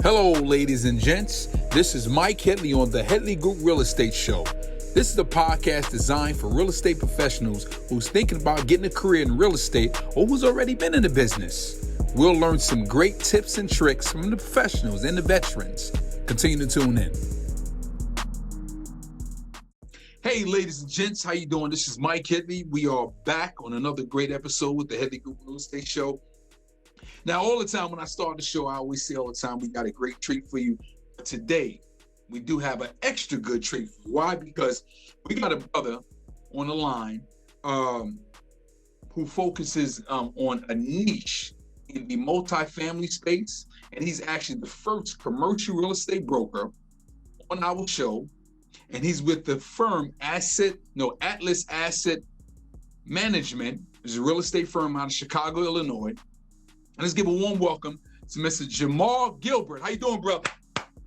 Hello, ladies and gents. This is Mike Headley on the Headley Group Real Estate Show. This is a podcast designed for real estate professionals who's thinking about getting a career in real estate or who's already been in the business. We'll learn some great tips and tricks from the professionals and the veterans. Continue to tune in. Hey, ladies and gents, how you doing? This is Mike Headley. We are back on another great episode with the Headley Group Real Estate Show. Now, all the time when I start the show, I always say all the time, we got a great treat for you. But today, we do have an extra good treat for you. Why? Because we got a brother on the line who focuses on a niche in the multifamily space. And he's actually the first commercial real estate broker on our show. And he's with the firm Atlas Asset Management. It's a real estate firm out of Chicago, Illinois. And let's give a warm welcome to Mr. Jimal Gilbert. How you doing, brother?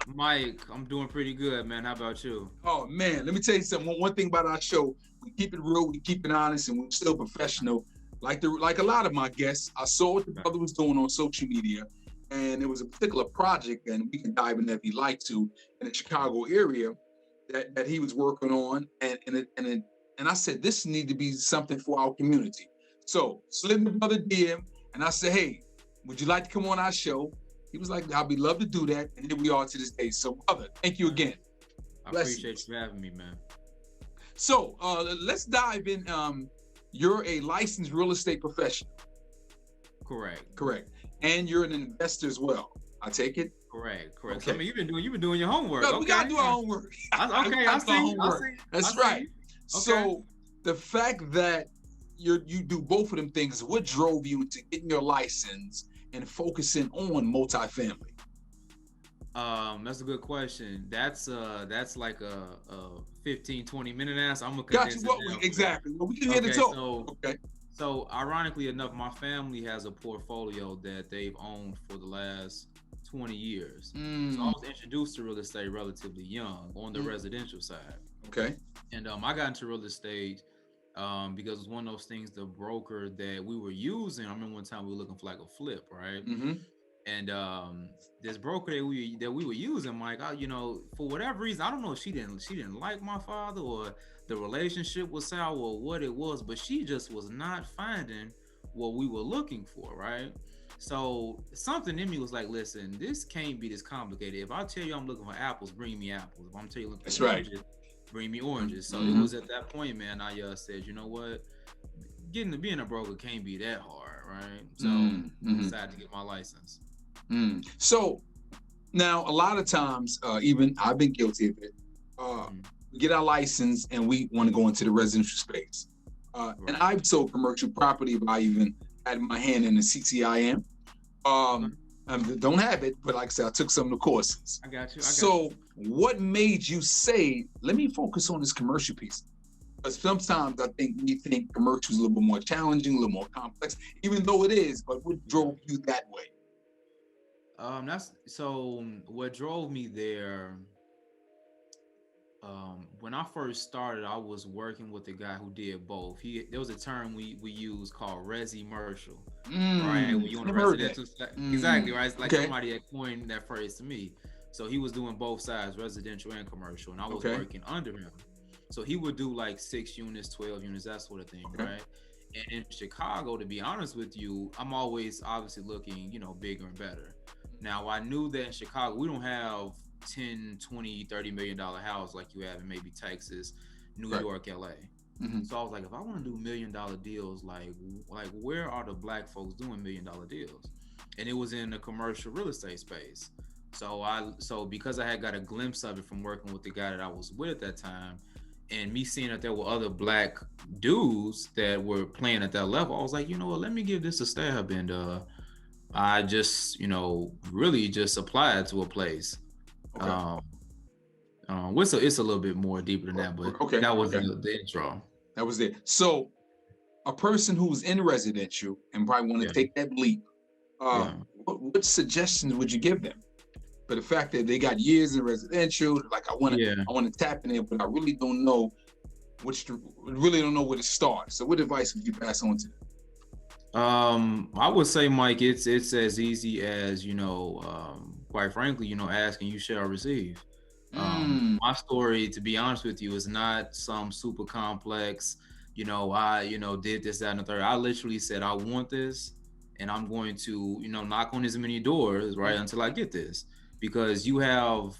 Mike, I'm doing pretty good, man. How about you? Oh, man, let me tell you something. One thing about our show, we keep it real, we keep it honest, and we're still professional. Like a lot of my guests, I saw what the brother was doing on social media, and it was a particular project, and we can dive in if you'd like to, in the Chicago area that he was working on, and I said, this need to be something for our community. So slid in the brother DM, and I said, hey, would you like to come on our show? He was like, I'd be love to do that. And here we are to this day. So, brother, thank you again. I appreciate you having me, man. So, let's dive in. You're a licensed real estate professional. Correct. And you're an investor as well. I take it? Correct. Okay. So, I mean, you've been doing your homework. No, we gotta do our homework. I see. That's right. So, the fact that you do both of them things, what drove you to getting your license and focusing on multifamily? That's a good question. That's like a 15, 20 minute answer. I'm gonna condense it down. Exactly. Well, we can hear the talk. So ironically enough, my family has a portfolio that they've owned for the last 20 years. So I was introduced to real estate relatively young on the residential side. Okay. And I got into real estate because it was one of those things, the broker that we were using. I remember one time we were looking for like a flip, right? Mm-hmm. And this broker that we were using, Mike, for whatever reason, I don't know if she didn't like my father or the relationship was sour or what it was, but she just was not finding what we were looking for, right? So something in me was like, listen, this can't be this complicated. If I tell you I'm looking for apples, bring me apples. If I'm telling you looking for oranges, bring me oranges. So it was at that point, man, I said, you know what? Being a broker can't be that hard, right? So I decided to get my license. So now a lot of times, even I've been guilty of it. We get our license and we want to go into the residential space. Right. And I've sold commercial property by even had my hand in the CCIM. I don't have it, but like I said, I took some of the courses. I got you. So what made you say, let me focus on this commercial piece? Because sometimes I think we think commercial is a little bit more challenging, a little more complex, even though it is, but what drove you that way? What drove me there, when I first started, I was working with a guy who did both. There was a term we use called resi-mercial, right? When you on a residential exactly, right? It's like somebody had coined that phrase to me. So he was doing both sides, residential and commercial, and I was working under him. So he would do like 6 units, 12 units, that sort of thing, right? And in Chicago, to be honest with you, I'm always obviously looking, bigger and better. Now, I knew that in Chicago, we don't have 10, 20, $30 million house like you have in maybe Texas, New York, LA. So I was like, if I want to do $1 million deals, like where are the black folks doing $1 million deals? And it was in the commercial real estate space. So because I had got a glimpse of it from working with the guy that I was with at that time, and me seeing that there were other black dudes that were playing at that level, I was like, you know what, let me give this a stab. And I just, really just applied to a place. It's a little bit more deeper than that, but that was the intro. That was it. So a person who's in residential and probably want to take that leap, what suggestions would you give them? But the fact that they got years in residential, like I want to tap in there, but I really don't know where to start. So what advice would you pass on to them? I would say, Mike, it's as easy as, quite frankly, ask and you shall receive. My story, to be honest with you, is not some super complex, I did this, that, and the third. I literally said, I want this, and I'm going to, knock on as many doors, right, until I get this. Because you have,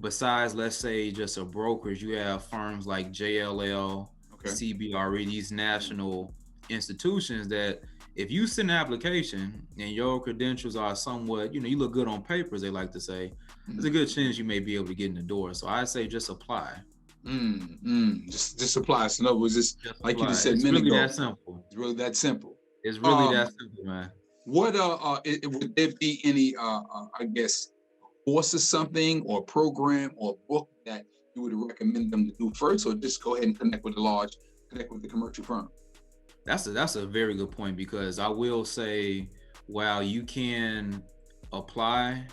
besides, let's say, just a brokerage, you have firms like JLL, CBRE, these national institutions that if you send an application and your credentials are somewhat, you look good on paper, as they like to say, there's a good chance you may be able to get in the door. So I say just apply. Just apply. So in other words, just like apply. You just said, it's really that simple. It's really that simple. It's really that simple, man. What would there be any I guess course or something, or program or book that you would recommend them to do first, or just go ahead and connect with the commercial firm? That's a very good point, because I will say, while you can apply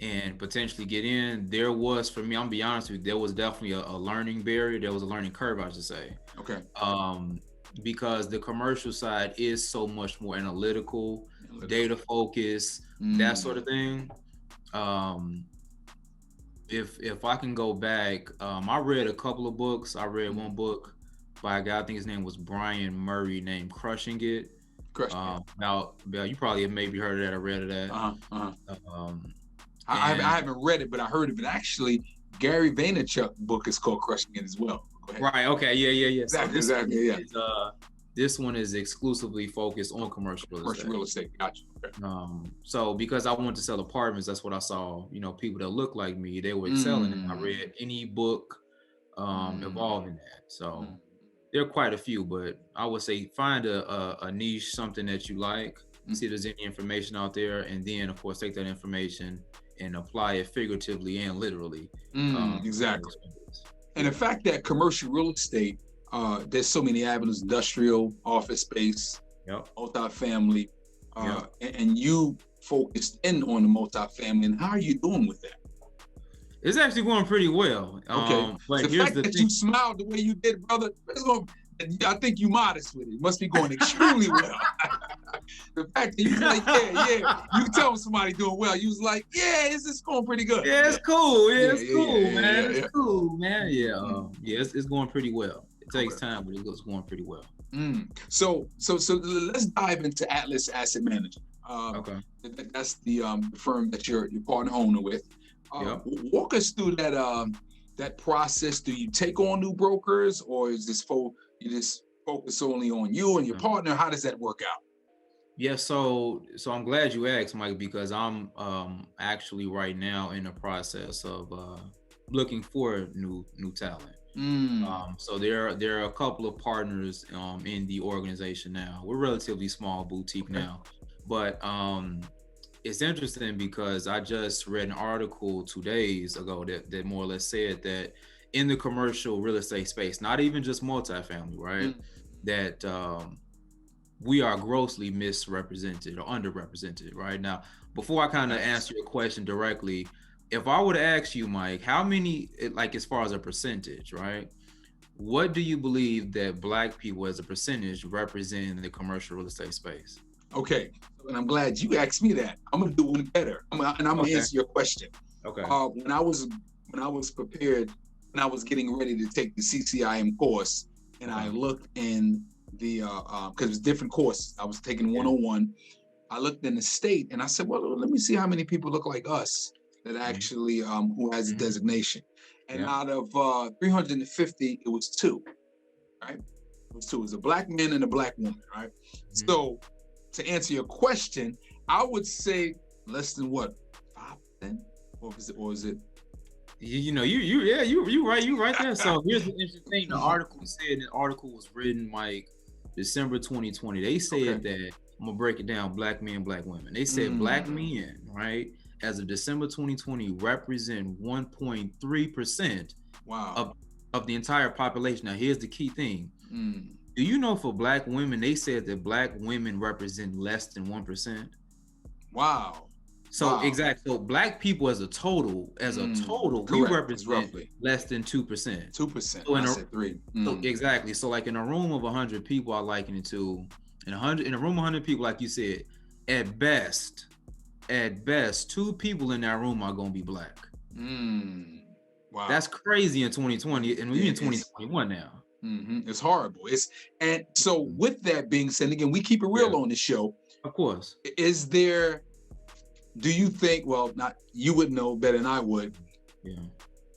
and potentially get in, there was, for me, I'm gonna be honest with you, there was definitely a learning barrier. There was a learning curve, I should say. Okay. Because the commercial side is so much more analytical, data focused, that sort of thing. If I can go back, I read a couple of books. I read one book by a guy, I think his name was Brian Murray, named Crushing It. About you probably have maybe heard of that or read of that. I haven't read it, but I heard of it. Actually, Gary Vaynerchuk's book is called Crushing It as well. Right. Okay. Yeah. Exactly. This one is exclusively focused on commercial real estate. Gotcha. Okay. So because I wanted to sell apartments, that's what I saw. People that look like me, they were excelling, and I read any book involved in that. So there are quite a few, but I would say find a niche, something that you like, see if there's any information out there, and then of course take that information and apply it figuratively and literally. Exactly. And the fact that commercial real estate, there's so many avenues: industrial, office space, multifamily, and you focused in on the multifamily. And how are you doing with that? It's actually going pretty well. Okay. But the fact that you smiled the way you did, brother, I think you modest with it. It must be going extremely well. The fact that you was like, yeah. You tell somebody doing well, you was like, it's going pretty good. Yeah, it's cool. It's cool, man. It's cool, man. It's going pretty well. It takes time, but it's going pretty well. So let's dive into Atlas Asset Management. That's the firm that you're partner owner with. Walk us through that process. Do you take on new brokers, or is this you just focus only on you and your partner? How does that work out? Yeah, so I'm glad you asked, Mike, because I'm actually right now in the process of looking for new talent. So there are a couple of partners in the organization now. We're relatively small boutique now, but it's interesting because I just read an article 2 days ago that more or less said that in the commercial real estate space, not even just multifamily, right, that we are grossly misrepresented or underrepresented right now. Before I kind of answer your question directly, if I were to ask you, Mike, how many, like as far as a percentage, right, what do you believe that Black people as a percentage represent in the commercial real estate space? Okay, and I'm glad you asked me that. I'm gonna do one better. I'm gonna answer your question. Okay. When I was prepared, when I was getting ready to take the CCIM course, and I looked in the because it's different courses. I was taking 101. I looked in the state, and I said, well, let me see how many people look like us that actually who has a designation. And out of 350, it was 2. Right? It was 2. It was a Black man and a Black woman. Right? So, to answer your question, I would say less than what, 5%, or is it? You right there. So here's the interesting thing. The article was written like December 2020. They said that, I'm gonna break it down, Black men, Black women. They said Black men, right, as of December 2020, represent 1.3% of the entire population. Now here's the key thing. Do you know for Black women, they said that Black women represent less than 1%? Wow. So exactly. So Black people as a total, we represent roughly less than 2%. 2%. So I said 3. So exactly. So like in a room of 100 people, I liken it to in a room of 100 people, like you said, at best, at best, 2 people in that room are gonna be black. Wow, that's crazy in 2020, and we're in 2021 now. It's horrible. And so with that being said, again, we keep it real on the show. Of course. Do you think? Well, not you would know better than I would. Yeah.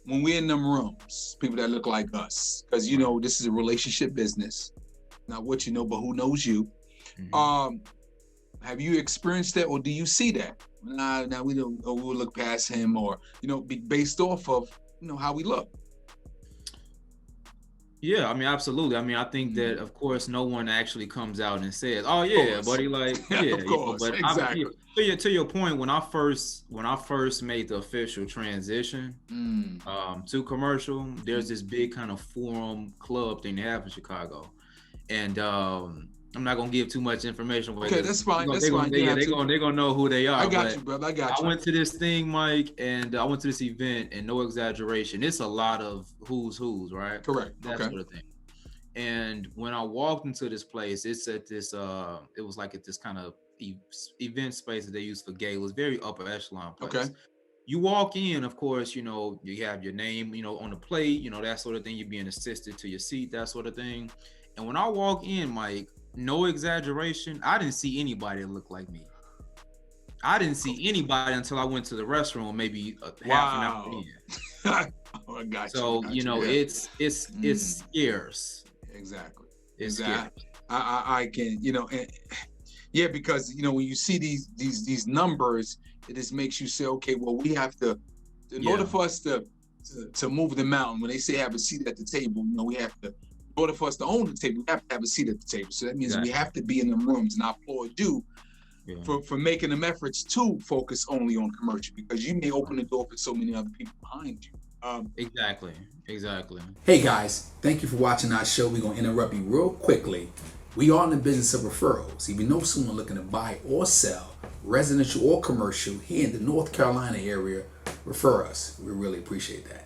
When we're in them rooms, people that look like us, because you know this is a relationship business, not what you know, but who knows you. Have you experienced that, or do you see that? Now we don't. Or we'll look past him, or be based off of how we look. Yeah, I mean, absolutely. I mean, I think that, of course, no one actually comes out and says, "Oh yeah, buddy," like, yeah, of course, but exactly. To your point, when I first made the official transition to commercial, there's this big kind of forum club thing they have in Chicago, and I'm not gonna give too much information. Okay, that's fine. They're gonna know who they are. I got you, brother. I got you. I went to this thing, Mike, and I went to this event, and no exaggeration, it's a lot of who's, right? Correct. That sort of thing. And when I walked into this place, it's at this. It was like at this kind of event space that they use for gay. It was very upper echelon place. Okay. You walk in, of course, you have your name, on the plate, that sort of thing. You're being assisted to your seat, that sort of thing. And when I walk in, Mike, no exaggeration, I didn't see anybody that looked like me. I didn't see anybody until I went to the restroom, maybe half an hour in. Oh, I got so you. It's scarce. Exactly. It's scarce. I can, and, because when you see these numbers, it just makes you say, okay, well, we have to, in order for us to move the mountain. When they say have a seat at the table, we have to. In order for us to own the table, we have to have a seat at the table. So that means we have to be in the rooms. And I applaud you for making them efforts to focus only on commercial, because you may open the door for so many other people behind you. Exactly. Hey guys, thank you for watching our show. We're going to interrupt you real quickly. We are in the business of referrals. If you know someone looking to buy or sell, residential or commercial, here in the North Carolina area, refer us. We really appreciate that.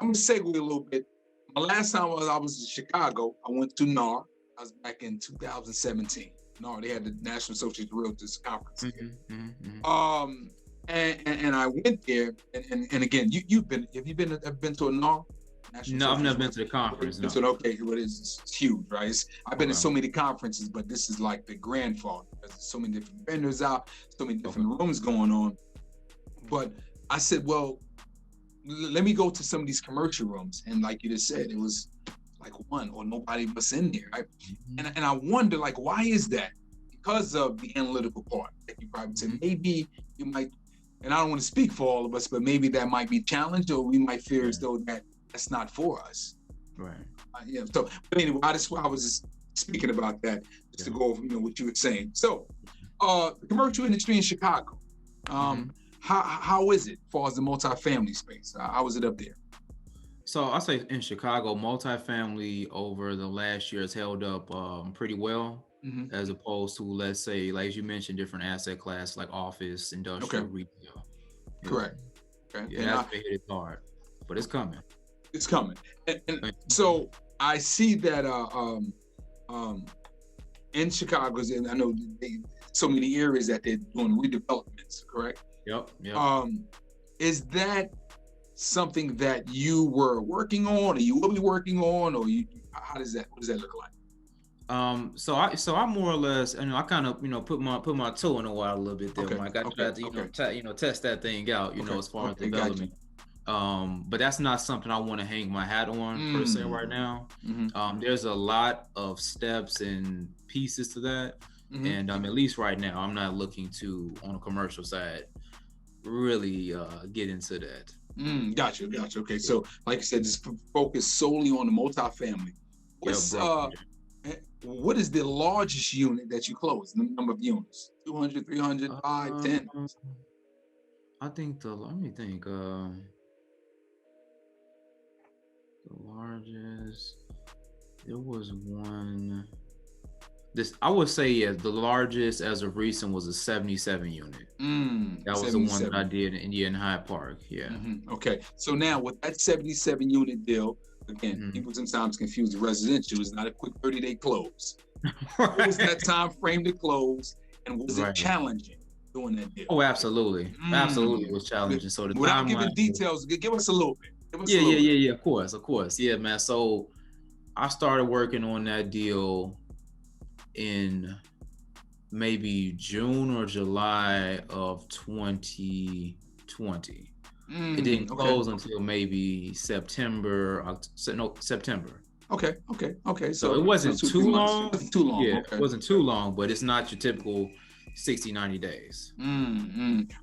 I'm going to segue a little bit. My last time I was in Chicago, I went to NAR. I was back in 2017. NAR, they had the National Association of Realtors conference. And I went there, and again, have you been to a NAR? No, I've never been to the conference. No. Okay, well, it's huge, right? I've been to so many conferences, but this is like the grandfather, because there's so many different vendors out, so many different rooms going on. But I said, well, let me go to some of these commercial rooms, and like you just said, it was like one or nobody was in there, right? And I wonder, like, why is that? Because of the analytical part, like you probably said. Maybe you might, and I don't want to speak for all of us, but maybe that might be challenged, or we might fear as though that's not for us, right? So, but anyway, I was just speaking about that just to go over, what you were saying. So, the commercial industry in Chicago. How is it as far as the multifamily space? How is it up there? So I say in Chicago, multifamily over the last year has held up pretty well, as opposed to, let's say, like you mentioned, different asset class like office, industrial, retail. Correct. Okay. Yeah, that's been hit hard, but it's coming. It's coming. And so I see that in Chicago, and I know so many areas that they're doing redevelopments, correct? Yep. Is that something that you were working on, or you will be working on, or what does that look like? So I more or less, I kind of, put my toe in the water a little bit there, Mike. I tried to, test that thing out, as far as development. But that's not something I want to hang my hat on per se right now. There's a lot of steps and pieces to that. And at least right now, I'm not looking to, on a commercial side, really get into that. Gotcha. Okay, so like I said, just focus solely on the multifamily. What is the largest unit that you closed? The number of units? 200, 300, 5, 10? I think let me think. The largest, there was one. I would say, the largest as of recent was a 77 unit. That was 77. The one that I did in Hyde Park. Yeah. Okay. So now with that 77 unit deal, again, people sometimes confuse the residential. It's not a quick 30-day close. What was that time frame to close, and was it challenging? doing that deal? Oh, absolutely. Absolutely, it was challenging. So the without giving timeline details, give us a little bit. Yeah. Of course. Yeah, man. So I started working on that deal in maybe June or July of 2020. It didn't close until maybe September. Okay. So it wasn't too long. It wasn't too long. Yeah, it wasn't too long, but it's not your typical 60, 90 days.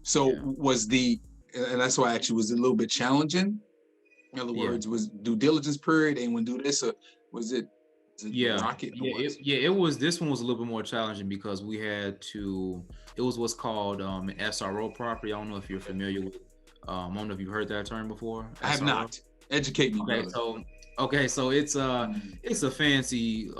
So was and that's why actually was it a little bit challenging? In other words, was due diligence period and when do this, or was it rocket? It was. This one was a little bit more challenging because we had to. It was what's called an SRO property. I don't know if you're familiar with. I don't know if you've heard that term before. I have not. Educate me. Okay, so it's a fancy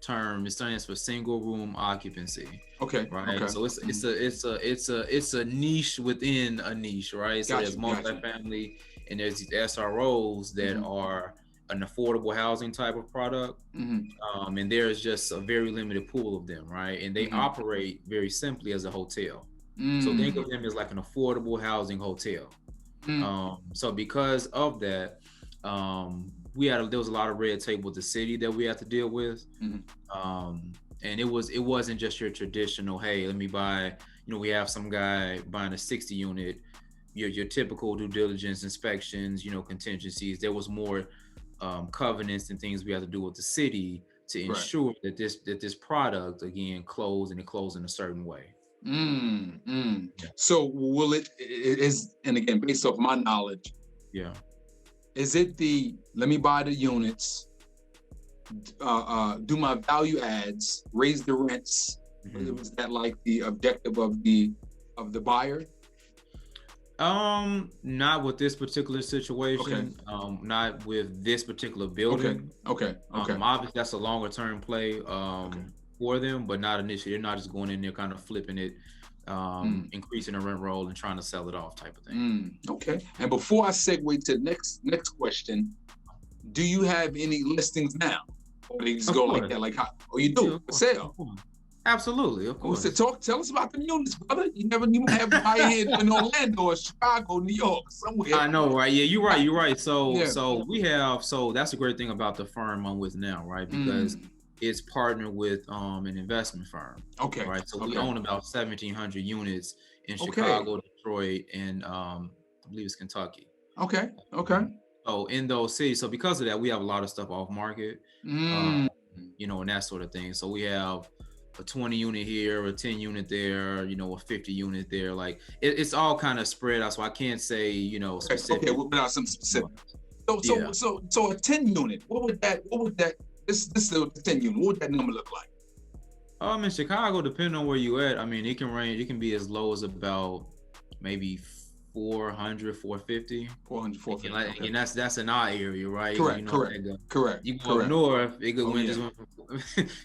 term. It stands for single room occupancy. Okay. Right. Okay. So it's a niche within a niche, right? So there's multifamily and there's these SROs that are an affordable housing type of product. And there's just a very limited pool of them, right? And they operate very simply as a hotel. So think of them as like an affordable housing hotel. So because of that, there was a lot of red tape with the city that we had to deal with. And it wasn't just your traditional, hey, let me buy, we have some guy buying a 60 unit, your typical due diligence inspections, contingencies. There was more covenants and things we had to do with the city to ensure that this product again closed in a certain way. So will it is, and again, based off my knowledge, is it let me buy the units, do my value adds, raise the rents? Was that like the objective of the buyer? Not with this particular situation. Not with this particular building. Okay. Obviously that's a longer term play for them, but not initially. They're not just going in there kind of flipping it, increasing the rent roll and trying to sell it off type of thing. Okay. And before I segue to the next question, do you have any listings now? Or they just go like that? Like how? Oh, you do for sale? Absolutely, of course. So tell us about the units, brother. You never have to buy here in Orlando or Chicago, New York, somewhere. I know, right? Yeah, you're right. So that's the great thing about the firm I'm with now, right? Because it's partnered with an investment firm. Okay. Right. So we own about 1,700 units in Chicago, Detroit, and I believe it's Kentucky. Okay. So in those cities, so because of that, we have a lot of stuff off market, and that sort of thing. So we have a 20 unit here, a 10 unit there, a 50 unit there. Like it's all kind of spread out. So I can't say, specific. Okay, without some specific. So a 10 unit, what would that, this is the 10 unit, what would that number look like? In Chicago, depending on where you at, I mean, it can range, it can be as low as about maybe 400, 450. 400, 450. And, and that's in our area, right? Correct. You go up north, it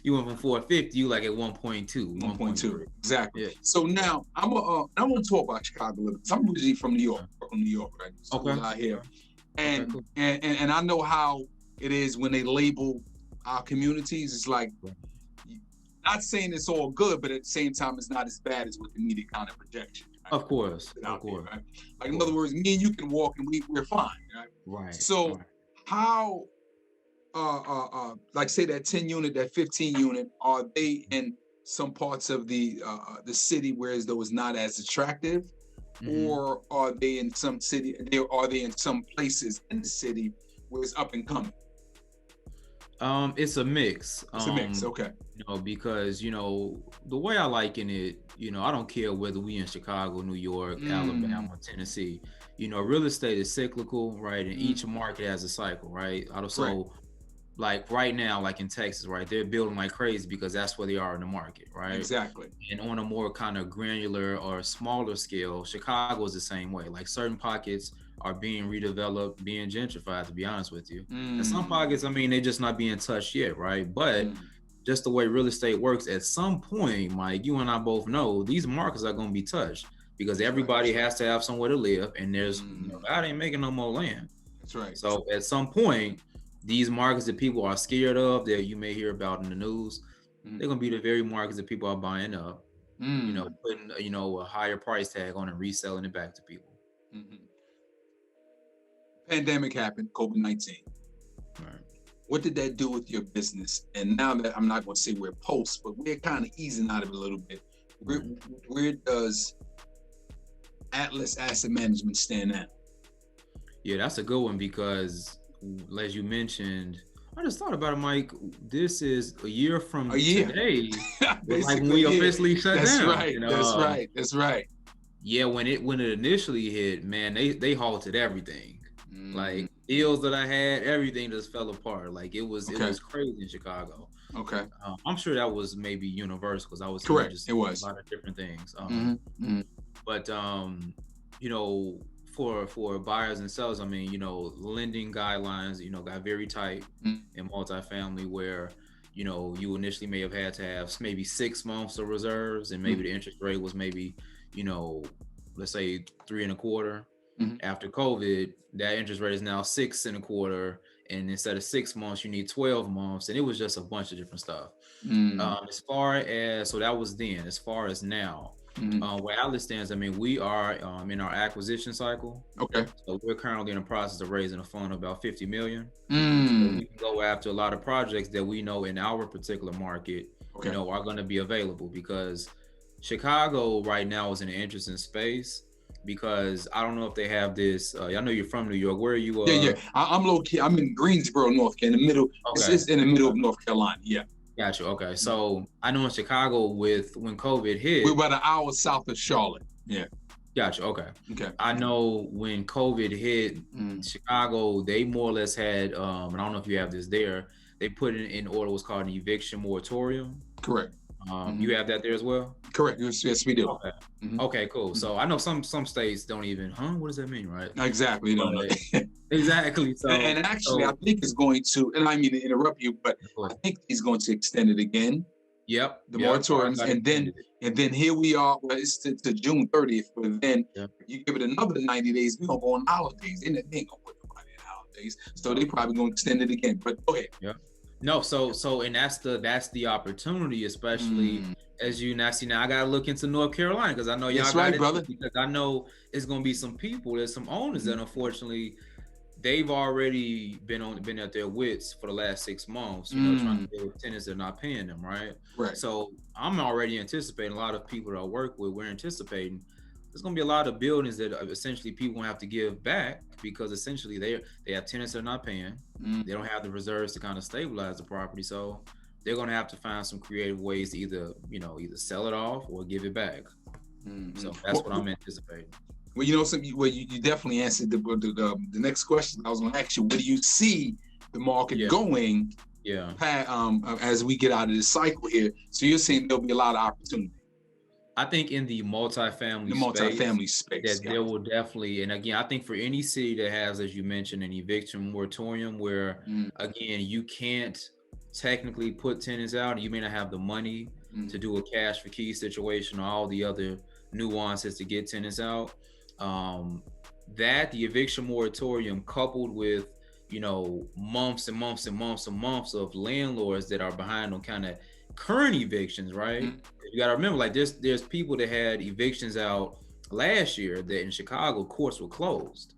you went from 450, you like at 1.2. 1.2. Exactly. Yeah. So now I want to talk about Chicago a little bit. I'm originally from New York, right? So out here. And and I know how it is when they label our communities. It's like, not saying it's all good, but at the same time, it's not as bad as what the media kind of projection. Right? Of course. There, right? Like in other words, me and you can walk and we're fine, right? Right. So how, like say that 10 unit, that 15 unit, are they in some parts of the city whereas though it's not as attractive, or are they in some city? Are they in some places in the city where it's up and coming? It's a mix. It's a mix, okay. Because the way I liken it, I don't care whether we in Chicago, New York, Alabama, Tennessee. Real estate is cyclical, right? And each market has a cycle, right? So, like right now, like in Texas, right, they're building like crazy because that's where they are in the market, right? Exactly. And on a more kind of granular or smaller scale, Chicago is the same way. Like certain pockets are being redeveloped, being gentrified, to be honest with you. And some pockets, I mean, they're just not being touched yet, right? But just the way real estate works, at some point, Mike, you and I both know these markets are going to be touched because everybody has to have somewhere to live, and there's God ain't making no more land. That's right. So at some point, these markets that people are scared of, that you may hear about in the news, they're going to be the very markets that people are buying up. putting a higher price tag on and reselling it back to people. Mm-hmm. Pandemic happened, COVID-19. Right. What did that do with your business? And now that I'm not going to say we're post, but we're kind of easing out of it a little bit. Where does Atlas Asset Management stand now? Yeah, that's a good one because, as you mentioned, I just thought about it, Mike. This is a year from today, like when we officially shut down. That's right. Yeah, when it initially hit, man, they halted everything. Like deals that I had, everything just fell apart. Like it was crazy in Chicago. Okay. I'm sure that was maybe universal because I was correct. Just it was a lot of different things. But for buyers and sellers, I mean, lending guidelines, got very tight in multifamily where, you initially may have had to have maybe 6 months of reserves and maybe the interest rate was maybe, let's say 3.25. After COVID, that interest rate is now 6.25. And instead of 6 months, you need 12 months. And it was just a bunch of different stuff. As far as, so that was then, as far as now, where Atlas stands, I mean, we are in our acquisition cycle. Okay. So we're currently in the process of raising a fund of about $50 million. So we can go after a lot of projects that we know in our particular market, are going to be available because Chicago right now is in an interesting space. Because I don't know if they have this. I know you're from New York. Where are you? Yeah. I'm located. I'm in Greensboro, North Carolina, in the middle. Okay. It's in the middle of North Carolina. Yeah. Gotcha. Okay. So I know in Chicago, when COVID hit, we're about an hour south of Charlotte. Yeah. Gotcha. Okay. I know when COVID hit, Chicago, they more or less had. And I don't know if you have this there. They put in order what's called an eviction moratorium. Correct. You have that there as well? Correct. Yes, we do. Okay. Okay, cool. So I know some states don't even, what does that mean, right? Exactly. Exactly. So and actually, I think it's going to, and I mean to interrupt you, but I think he's going to extend it again. Yep. The moratoriums, and then here we are. Well, it's to June 30th, but then you give it another 90 days. We're gonna go on holidays. They ain't gonna put nobody in holidays, so they probably gonna extend it again. But go ahead. Yeah. No, so and that's the opportunity, especially as you now see. Now I gotta look into North Carolina because I know y'all got it, brother. Because I know it's gonna be some people. There's some owners that unfortunately they've already been at their wits for the last 6 months. Trying to deal with tenants that are not paying them, right? Right. So I'm already anticipating a lot of people that I work with. We're anticipating there's gonna be a lot of buildings that essentially people have to give back because essentially they have tenants that are not paying. They don't have the reserves to kind of stabilize the property, so they're gonna have to find some creative ways to either sell it off or give it back. So that's what I'm anticipating. Well, you definitely answered the next question. I was gonna ask you, where do you see the market going? Yeah. As we get out of this cycle here, so you're saying there'll be a lot of opportunity. I think in the multifamily space, there will definitely, and again, I think for any city that has, as you mentioned, an eviction moratorium where, again, you can't technically put tenants out, and you may not have the money to do a cash for key situation or all the other nuances to get tenants out. That the eviction moratorium coupled with, months and months and months and months of landlords that are behind on kind of current evictions, right? You got to remember, like there's people that had evictions out last year that in Chicago courts were closed,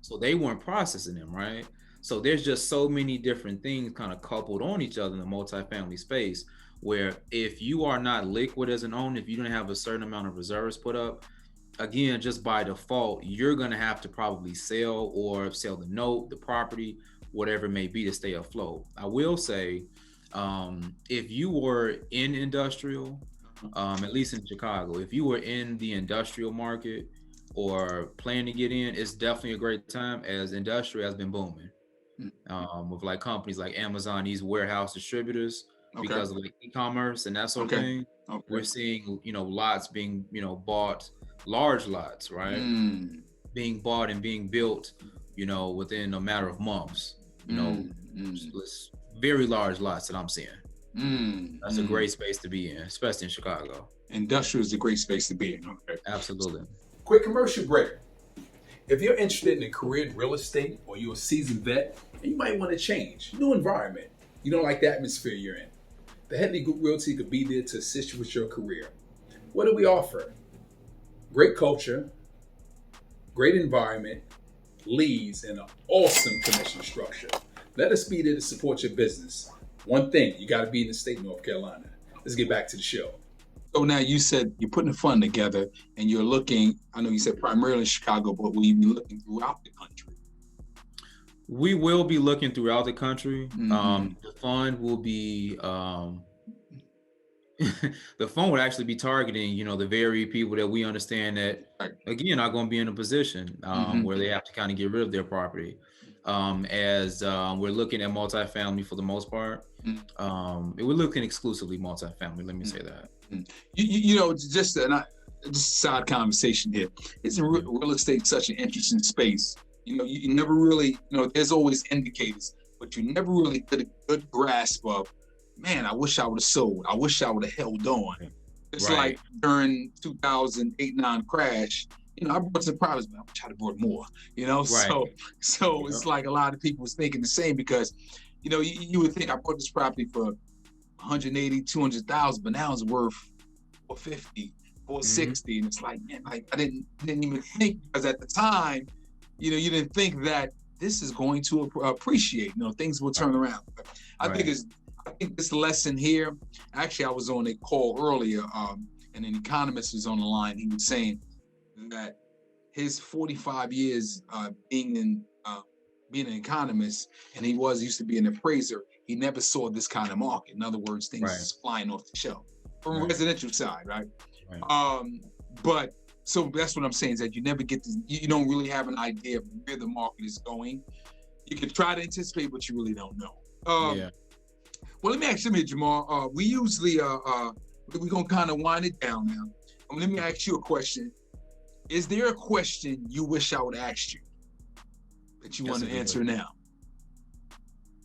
so they weren't processing them, right? So there's just so many different things kind of coupled on each other in the multifamily space where if you are not liquid as an owner, if you don't have a certain amount of reserves put up, again, just by default, you're going to have to probably sell the note, the property, whatever it may be to stay afloat. I will say, if you were in industrial, at least in Chicago, if you were in the industrial market or plan to get in, it's definitely a great time as industrial has been booming. With like companies like Amazon, these warehouse distributors, because of like e-commerce and that sort of thing. We're seeing, lots being, bought, large lots, right? Being bought and being built, within a matter of months, very large lots that I'm seeing. That's a great space to be in, especially in Chicago. Industrial is a great space to be in. Okay. Absolutely. Quick commercial break. If you're interested in a career in real estate or you're a seasoned vet and you might want to change, new environment, you don't like the atmosphere you're in, the Headley Group Realty could be there to assist you with your career. What do we offer? Great culture, great environment, leads, and an awesome commission structure. Let us be there to support your business. One thing, you got to be in the state of North Carolina. Let's get back to the show. So now you said you're putting a fund together and you're looking, I know you said primarily in Chicago, but will you be looking throughout the country? We will be looking throughout the country. The fund will be, the fund would actually be targeting, the very people that we understand that, again, are going to be in a position where they have to kind of get rid of their property. As we're looking at multifamily for the most part. We're looking exclusively multifamily, let me say that. Just a side conversation here. Isn't real estate such an interesting space? You never really, there's always indicators, but you never really get a good grasp of, man, I wish I would have sold. I wish I would have held on. It's like during 2008-9 crash, I bought some properties, but I wish I'd have bought more, So it's like a lot of people was thinking the same because, you would think I bought this property for 180, 200,000, but now it's worth 450, 460. And it's like, man, I didn't even think, because at the time, you didn't think that this is going to appreciate, things will turn around. But I think this lesson here, actually, I was on a call earlier, and an economist was on the line. He was saying that his 45 years being an economist, and he used to be an appraiser, he never saw this kind of market. In other words, things is flying off the shelf from a residential side, right? But so that's what I'm saying, is that you never get this, you don't really have an idea of where the market is going. You can try to anticipate, but you really don't know. Well, let me ask you, Jimal. We usually we're gonna kind of wind it down now. Let me ask you a question. Is there a question you wish I would ask you that you want to answer now?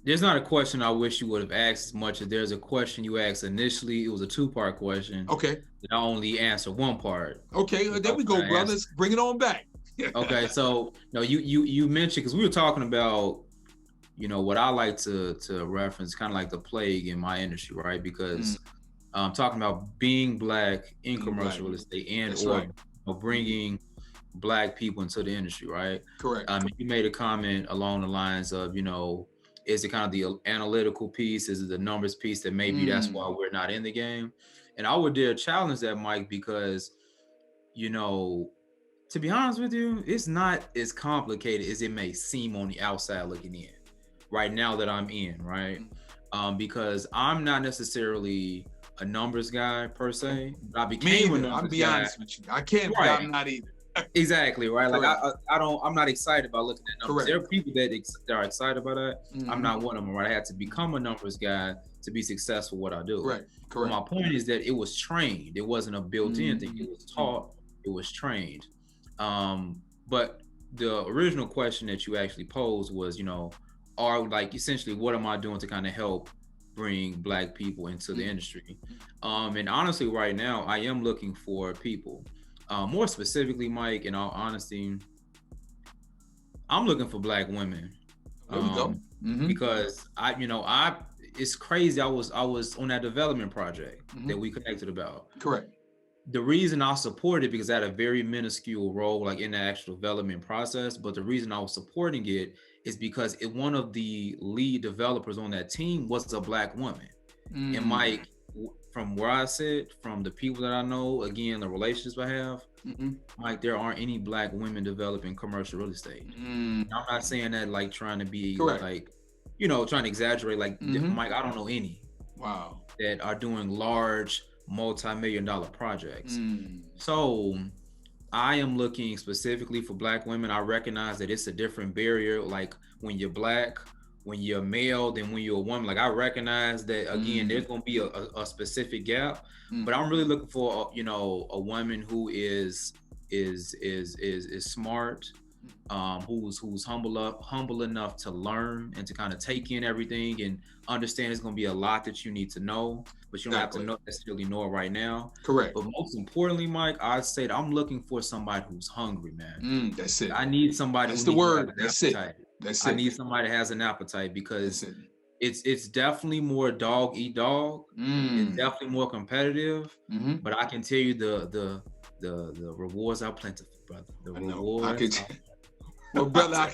There's not a question I wish you would have asked as much as there's a question you asked initially. It was a two-part question. Okay. That I only answered one part. Okay, there we go, brothers. Bring it on back. Okay, so you mentioned, because we were talking about, what I like to reference, kind of like the plague in my industry, right? Because I'm talking about being Black in commercial real estate and bringing Black people into the industry, right? Correct. You made a comment along the lines of, is it kind of the analytical piece? Is it the numbers piece that maybe that's why we're not in the game? And I would dare challenge that, Mike, because, to be honest with you, it's not as complicated as it may seem on the outside looking in right now that I'm in, right? Because I'm not necessarily a numbers guy per se, but I became a numbers guy. I'll be honest with you. I can't, I'm not either. Exactly, right? Correct. Like I'm not excited about looking at numbers. There are people that are excited about that. I'm not one of them, right? I had to become a numbers guy to be successful what I do. Correct. But my point is that it was trained. It wasn't a built-in thing. It was taught. It was trained. But the original question that you actually posed was, essentially, what am I doing to kind of help bring Black people into the industry? And honestly, right now, I am looking for people. More specifically, Mike, in all honesty, I'm looking for Black women. There we go. Because it's crazy. I was on that development project that we connected about. Correct. The reason I supported, because I had a very minuscule role, like in the actual development process, but the reason I was supporting it is because one of the lead developers on that team was a Black woman. And Mike, from where I sit, from the people that I know, again, the relationships I have, Mike, there aren't any Black women developing commercial real estate. I'm not saying that like trying to be like, trying to exaggerate. Like, Mike, I don't know any. Wow. That are doing large multi-million-dollar projects. So I am looking specifically for Black women. I recognize that it's a different barrier. Like when you're Black, when you're male, than when you're a woman. Like I recognize that, again, there's going to be a specific gap, but I'm really looking for, a woman who is smart, who's humble enough to learn and to kind of take in everything and understand it's going to be a lot that you need to know, but you don't have to necessarily know it right now. Correct. But most importantly, Mike, I'd say that I'm looking for somebody who's hungry, man. That's it. I need somebody. That's the word. That's it. That's it. I need somebody that has an appetite, because It's definitely more dog eat dog. It's definitely more competitive. But I can tell you the rewards are plentiful, brother. The rewards are well, brother,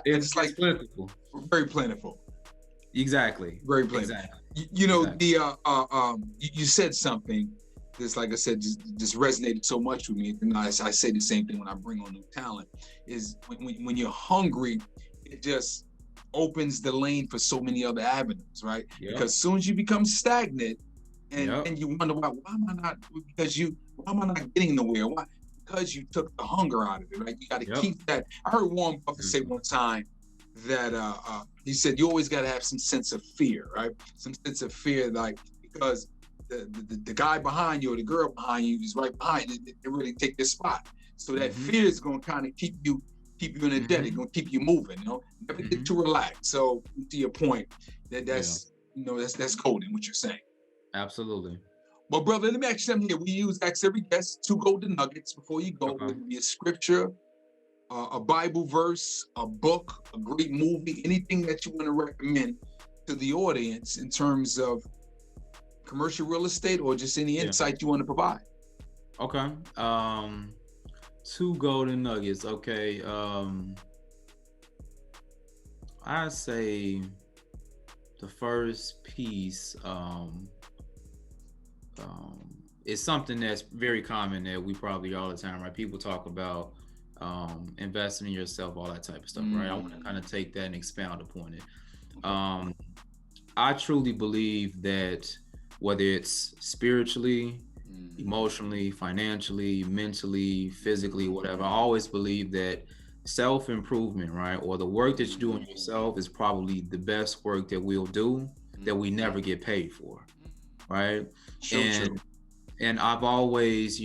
it's like plentiful. Very plentiful. Exactly. Very plentiful. Exactly. You said something that's, like I said, just resonated so much with me. And I say the same thing when I bring on new talent. Is when you're hungry, it just opens the lane for so many other avenues, right? Yep. Because as soon as you become stagnant and you wonder why am I not getting nowhere? Why? Because you took the hunger out of it, right? You got to keep that. I heard Warren Buffett say one time that he said you always got to have some sense of fear, right? Some sense of fear, like, because the guy behind you or the girl behind you is right behind you. They really take their spot. So that fear is going to kind of keep you in a debt. It's going to keep you moving, never get too relaxed. So to your point, that's golden, what you're saying. Absolutely. Well, brother, let me ask you something here. We ask every guest 2 golden nuggets before you go. Whether it be a scripture, a Bible verse, a book, a great movie, anything that you want to recommend to the audience in terms of commercial real estate or just any insight you want to provide. Okay. 2 golden nuggets. Okay. I'd say the first piece is something that's very common that we probably all the time, right? People talk about investing in yourself, all that type of stuff, right? I want to kind of take that and expound upon it. I truly believe that whether it's spiritually, emotionally, financially, mentally, physically, whatever, I always believe that self-improvement, right, or the work that you do on yourself is probably the best work that we'll do that we never get paid for, right? True. And I've always,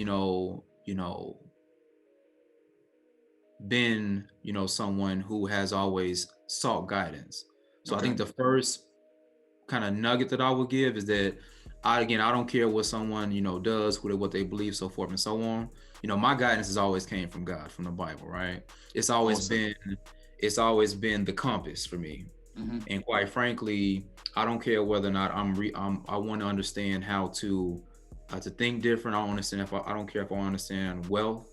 been, someone who has always sought guidance. So I think the first kind of nugget that I would give is that I don't care what someone, does, what they believe, so forth and so on. My guidance has always came from God, from the Bible, right? It's always been the compass for me. And quite frankly, I don't care whether or not I want to understand how to think different. I don't care if I understand wealth.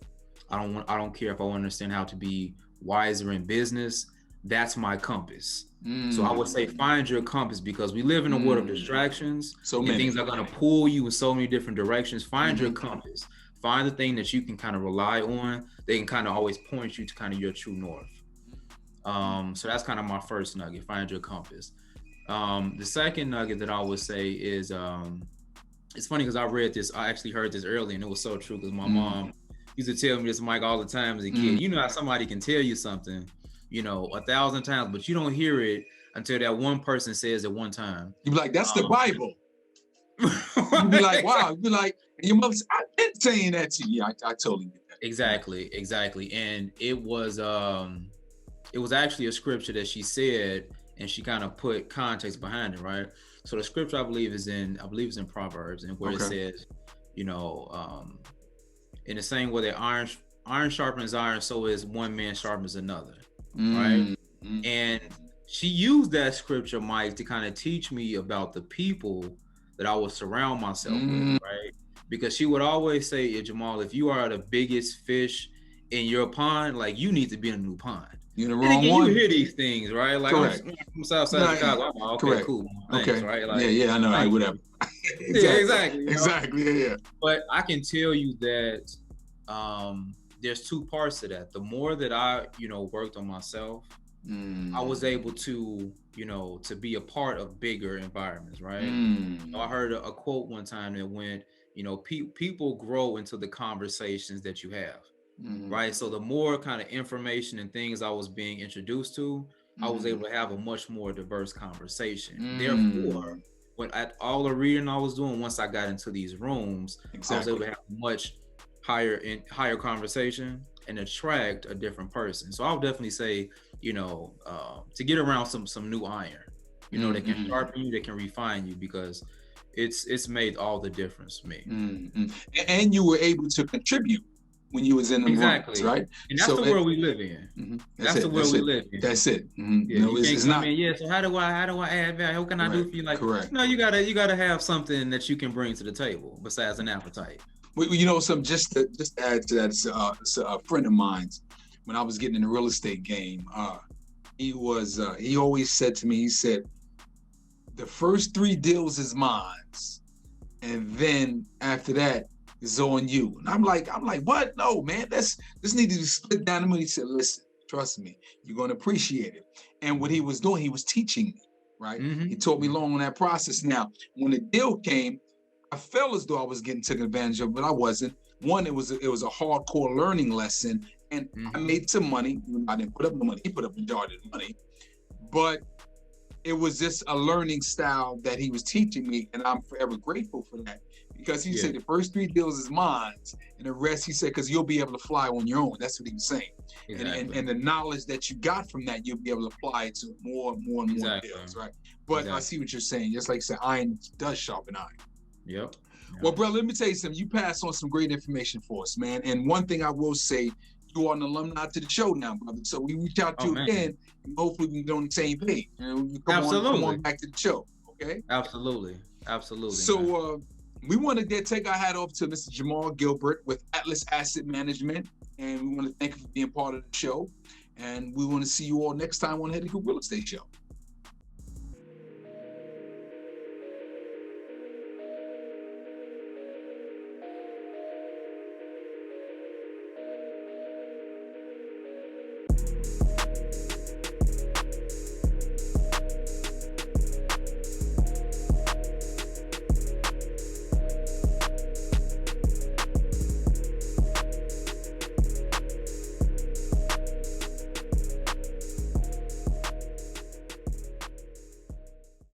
I don't care if I understand how to be wiser in business. That's my compass. So I would say find your compass, because we live in a world of distractions. So many things are going to pull you in so many different directions. Find your compass. Find the thing that you can kind of rely on. They can kind of always point you to kind of your true north. So that's kind of my first nugget. Find your compass. The second nugget that I would say is, it's funny because I actually heard this early, and it was so true because my mom used to tell me this, Mike, all the time as a kid. How somebody can tell you something, 1,000 times, but you don't hear it until that one person says it one time. You be like, that's the Bible. You be like, wow. You be like, your mother said, I've been saying that to you. I totally get that. Exactly. And it was actually a scripture that she said, and she kind of put context behind it, right? So the scripture I believe is in Proverbs, and where it says, in the same way that iron sharpens iron, so is one man sharpens another, right? And she used that scripture, Mike, to kind of teach me about the people that I would surround myself with, right? Because she would always say, Jamal, if you are the biggest fish in your pond, like, you need to be in a new pond. You're in the wrong one. You hear these things, right? Like, I'm from Southside Chicago. I'm like, okay, cool. Thanks, right? Like, I know. Right, whatever. Exactly. Exactly. Yeah. But I can tell you that there's 2 parts to that. The more that I, worked on myself, I was able to, to be a part of bigger environments, right? I heard a quote one time that went, people grow into the conversations that you have. Right. So the more kind of information and things I was being introduced to, I was able to have a much more diverse conversation. Therefore, when all the reading I was doing, once I got into these rooms, I was able to have much higher conversation and attract a different person. So I would definitely say, to get around some new iron, that can sharpen you, that can refine you, because it's made all the difference for me. And you were able to contribute when you was in the exactly, rooms, right? And that's the world we live in. Mm-hmm. That's the world we live in. That's it. Mm-hmm. Yeah, you can't come in. Yeah. So how do I add value? How can I do for you? Like, correct. No, you gotta have something that you can bring to the table besides an appetite. Well, you know, just to add to that, it's a friend of mine's. When I was getting in the real estate game, he always said to me, he said, the first 3 deals is mine, and then after that is on you. And I'm like, what? No, man, this needs to be split down the middle. He said, listen, trust me, you're gonna appreciate it. And what he was doing, he was teaching me, right? Mm-hmm. He taught me along on that process. Now, when the deal came, I felt as though I was getting taken advantage of, but I wasn't. One, it was a hardcore learning lesson, and I made some money. I didn't put up the money; he put up the majority of the money, but it was just a learning style that he was teaching me, and I'm forever grateful for that. Because he said the first 3 deals is mine, and the rest, he said, because you'll be able to fly on your own. That's what he was saying. Exactly. And the knowledge that you got from that, you'll be able to apply it to more and more deals, right? But I see what you're saying. Just like you said, iron does sharpen iron. Yep. Well, brother, let me tell you something. You passed on some great information for us, man. And one thing I will say, you are an alumni to the show now, brother. So we reach out to you again, and hopefully we can get on the same page. Come on back to the show, okay? Absolutely. So we want to take our hat off to Mr. Jimal Gilbert with Atlas Asset Management, and we want to thank you for being part of the show. And we want to see you all next time on Headley Real Estate Show.